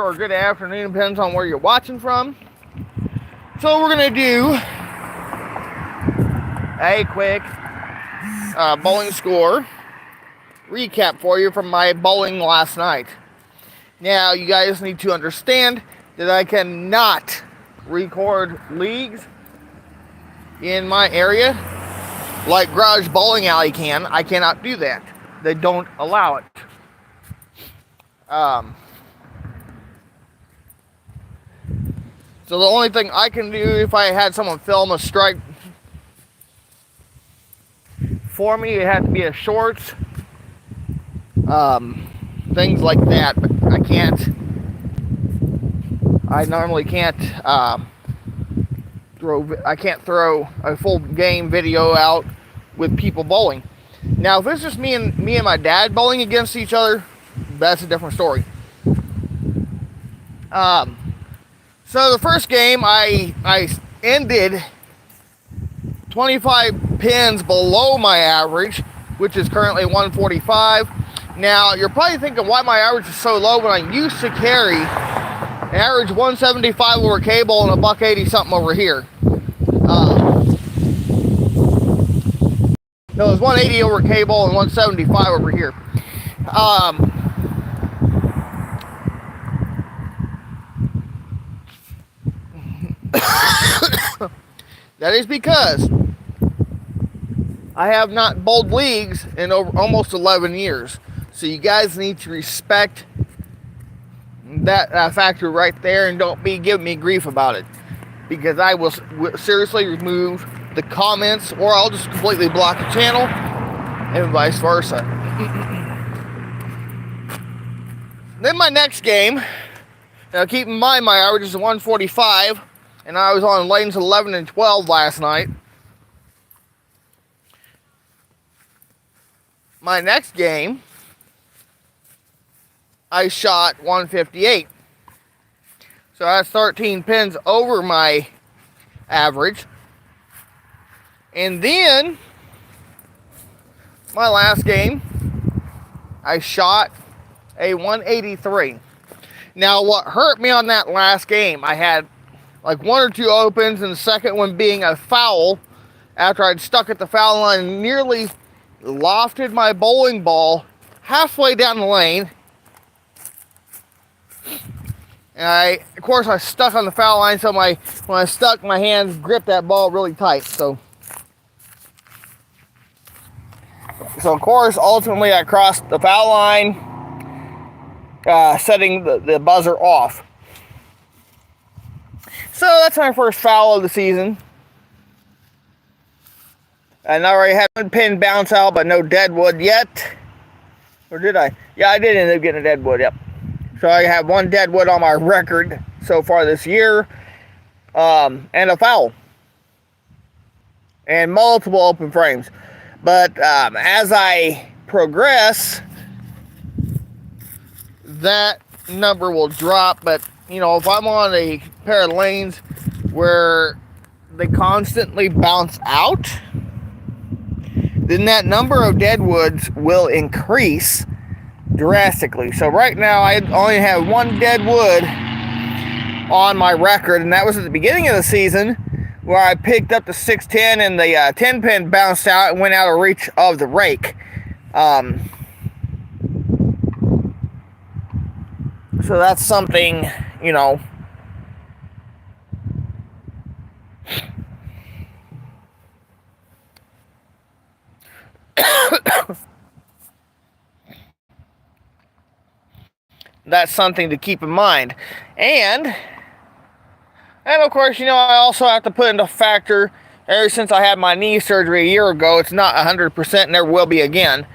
or good afternoon, depends on where you're watching from. So we're going to do a quick bowling score recap for you from my bowling last night. Now, you guys need to understand that I cannot record leagues in my area like Garage Bowling Alley can. I cannot do that. They don't allow it. So the only thing I can do, if I had someone film a strike for me, it had to be a shorts, things like that. But I normally can't throw a full game video out with people bowling. Now, if it's just me and my dad bowling against each other, that's a different story. So the first game, I ended 25 pins below my average, which is currently 145. Now, you're probably thinking why my average is so low when I used to carry an average 175 over cable and a $180 something over here. No, it was 180 over cable and 175 over here. That is because I have not bowled leagues in almost 11 years. So you guys need to respect that factor right there and don't be giving me grief about it. Because I will seriously remove the comments, or I'll just completely block the channel and vice versa. Then my next game, now keep in mind my average is 145, and I was on lanes 11 and 12 last night. My next game, I shot 158. So that's 13 pins over my average. And then, my last game, I shot a 183. Now, what hurt me on that last game, I had like one or two opens, and the second one being a foul after I'd stuck at the foul line and nearly lofted my bowling ball halfway down the lane. And of course, I stuck on the foul line, so when I stuck, my hands gripped that ball really tight. So of course, ultimately, I crossed the foul line, setting the buzzer off. So that's my first foul of the season. And I already had one pin bounce out, but no deadwood yet. Or did I? Yeah, I did end up getting a deadwood, yep. So I have one deadwood on my record so far this year. And a foul. And multiple open frames. But as I progress, that number will drop. But, you know, if I'm on a pair of lanes where they constantly bounce out, then that number of deadwoods will increase drastically. So right now I only have one deadwood on my record, and that was at the beginning of the season where I picked up the 610 and the 10 pin bounced out and went out of reach of the rake. So that's something, you know, that's something to keep in mind. And of course, you know, I also have to put into factor, ever since I had my knee surgery a year ago, it's not 100% and never will be again.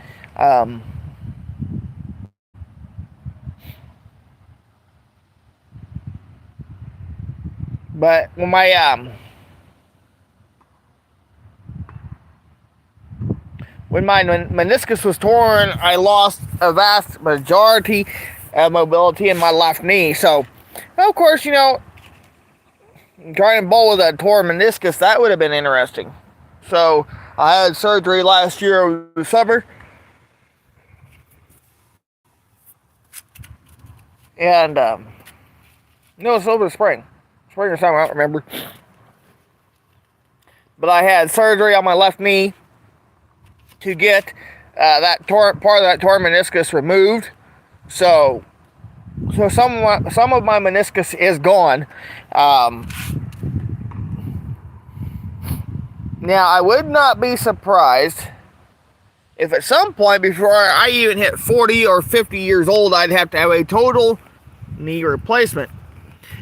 But when my meniscus was torn, I lost a vast majority of mobility in my left knee. So, of course, you know, trying to bowl with a torn meniscus, that would have been interesting. So, I had surgery last year over the summer. And No, it's over the spring. Spring or summer, I don't remember. But I had surgery on my left knee to get that part of that torn meniscus removed. So some of my meniscus is gone. Now I would not be surprised if at some point before I even hit 40 or 50 years old, I'd have to have a total knee replacement.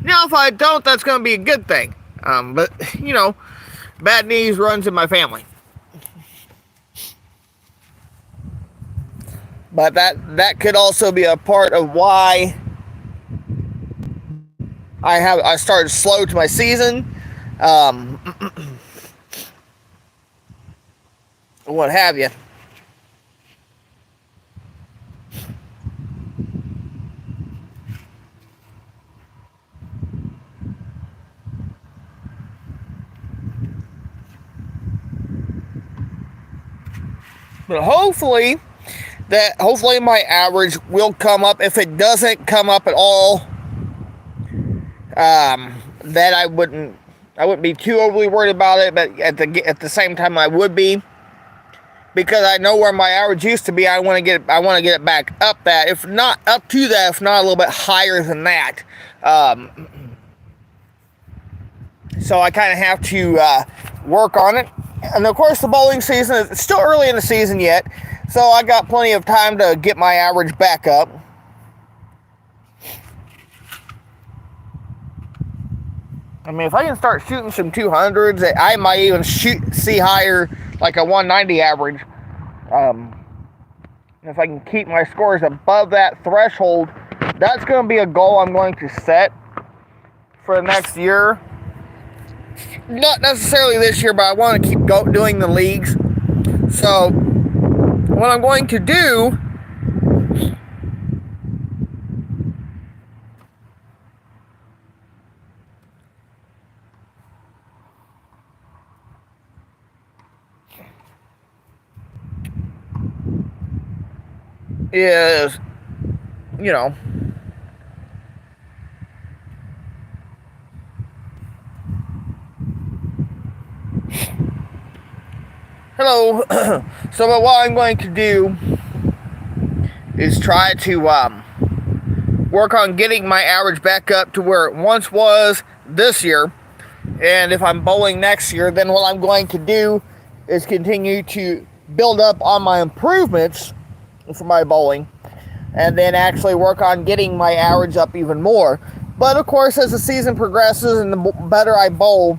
Now, if I don't, that's going to be a good thing. But, you know, bad knees runs in my family. But that could also be a part of why I started slow to my season. What have you. But hopefully my average will come up. If it doesn't come up at all, that I wouldn't be too overly worried about it. But at the same time, I would be, because I know where my average used to be. I want to get it back up that, if not up to that, if not a little bit higher than that. So I kind of have to work on it. And of course, the bowling season is still early in the season yet, so I got plenty of time to get my average back up. I mean, if I can start shooting some 200s, I might even see higher, like a 190 average. If I can keep my scores above that threshold, that's going to be a goal I'm going to set for the next year. Not necessarily this year, but I want to keep doing the leagues. So what I'm going to do is, you know, hello. So what I'm going to do is try to work on getting my average back up to where it once was this year. And if I'm bowling next year, then what I'm going to do is continue to build up on my improvements for my bowling, and then actually work on getting my average up even more. But of course, as the season progresses and the better I bowl,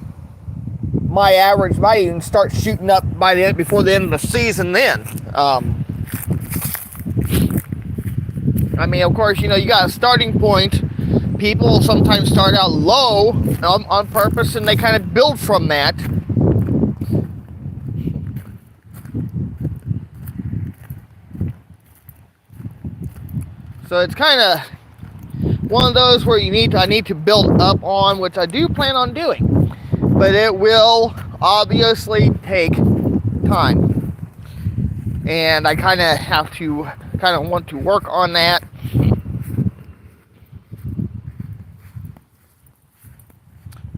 my average might even start shooting up before the end of the season then. I mean, of course, you know, you got a starting point. People sometimes start out low on purpose, and they kind of build from that. So it's kind of one of those where I need to build up on, which I do plan on doing. But it will obviously take time. And I kind of want to work on that.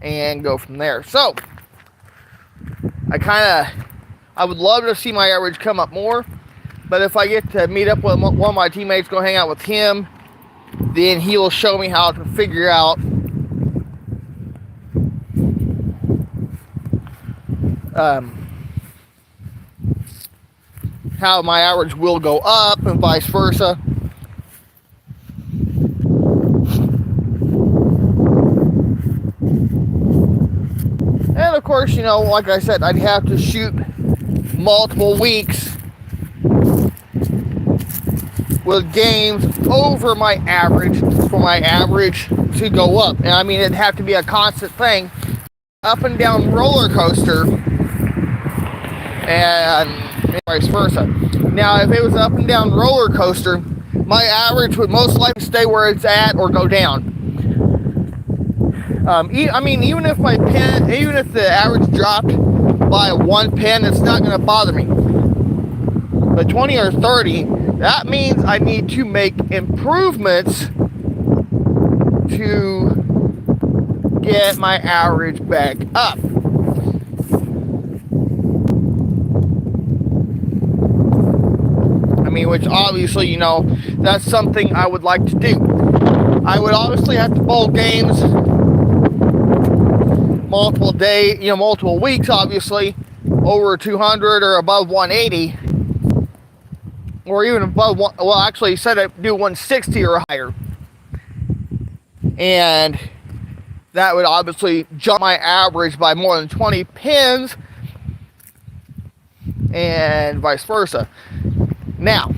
And go from there. So I would love to see my average come up more. But if I get to meet up with one of my teammates, go hang out with him, then he will show me how to figure out how my average will go up and vice versa. And of course, you know, like I said, I'd have to shoot multiple weeks with games over my average for my average to go up. And I mean, it'd have to be a constant thing, up and down roller coaster, and vice versa. Now, if it was an up and down roller coaster, my average would most likely stay where it's at or go down. I mean, even if the average dropped by 1 pin, it's not going to bother me. But 20 or 30, that means I need to make improvements to get my average back up. I mean, which obviously, you know, that's something I would like to do. I would obviously have to bowl games multiple days, you know, multiple weeks, obviously, over 200 or above 180, or even above one. Well, actually, he said I'd do 160 or higher, and that would obviously jump my average by more than 20 pins, and vice versa. Now,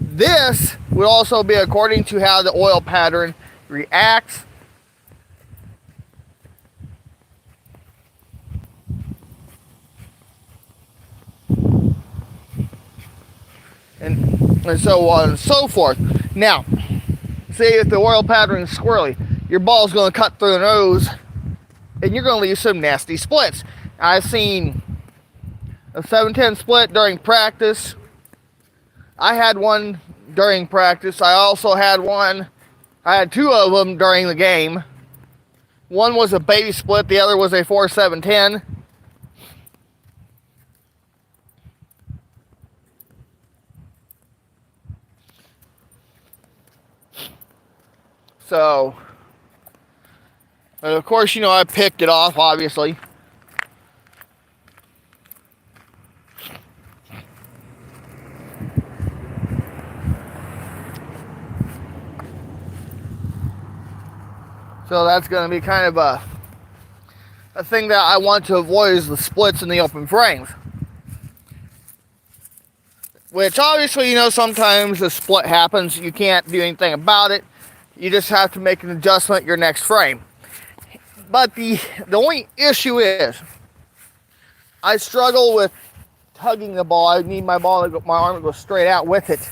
this would also be according to how the oil pattern reacts. And so on and so forth. Now, say if the oil pattern is squirrely, your ball's going to cut through the nose, and you're going to leave some nasty splits. I've seen a 710 split during practice. I had one during practice. I also had one. I had two of them during the game. One was a baby split. The other was a 4-7-10. So, of course, you know, I picked it off, obviously. So that's going to be kind of a thing that I want to avoid, is the splits in the open frames. Which obviously, you know, sometimes a split happens. You can't do anything about it. You just have to make an adjustment your next frame. But the only issue is, I struggle with tugging the ball. I need my ball to go, my arm to go straight out with it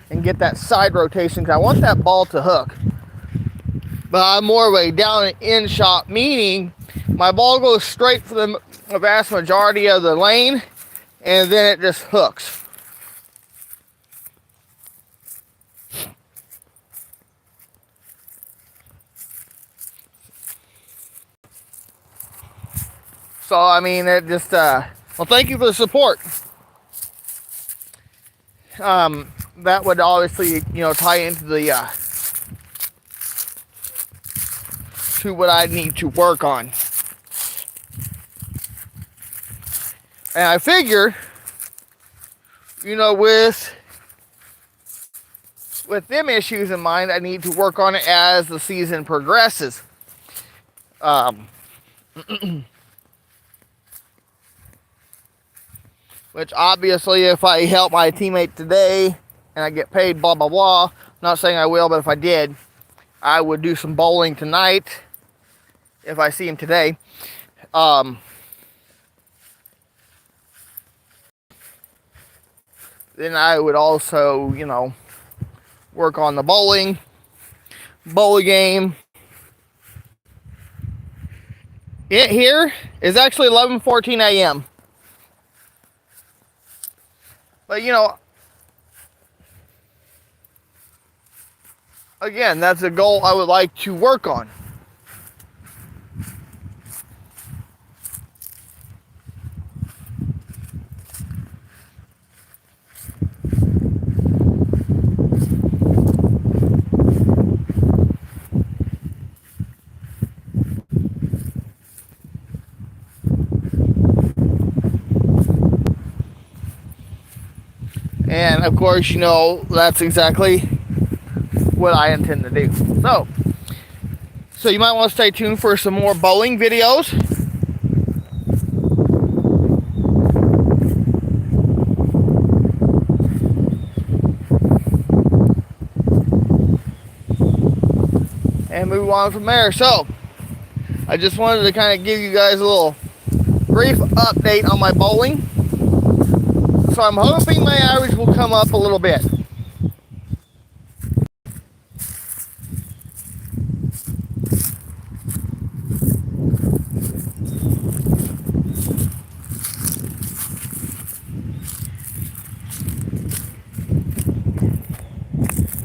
and get that side rotation, because I want that ball to hook. But I'm more of a down and in shot, meaning my ball goes straight for the vast majority of the lane, and then it just hooks. So, I mean, it just, well, thank you for the support. That would obviously, you know, tie into the, to what I need to work on. And I figure, you know, with them issues in mind, I need to work on it as the season progresses. Which obviously, if I help my teammate today and I get paid, blah, blah, blah. Not saying I will, but if I did, I would do some bowling tonight if I see him today. Then I would also, you know, work on the bowling game. It here is actually 11:14 a.m. But, you know, again, that's a goal I would like to work on. And, of course, you know, that's exactly what I intend to do. So you might want to stay tuned for some more bowling videos. And move on from there. So, I just wanted to kind of give you guys a little brief update on my bowling. So I'm hoping my average will come up a little bit.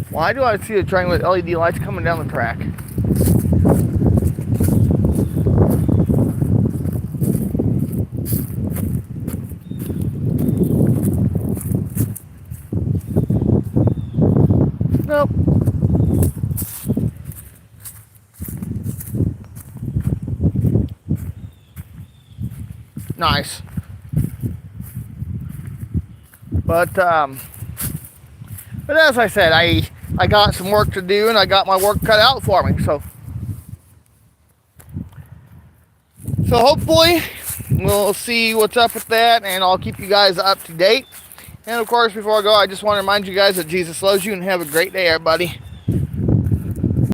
Why do I see the triangle with LED lights coming down the track? Nope. Nice. But as I said, I got some work to do, and I got my work cut out for me. So hopefully we'll see what's up with that, and I'll keep you guys up to date. And of course, before I go, I just want to remind you guys that Jesus loves you, and have a great day, everybody.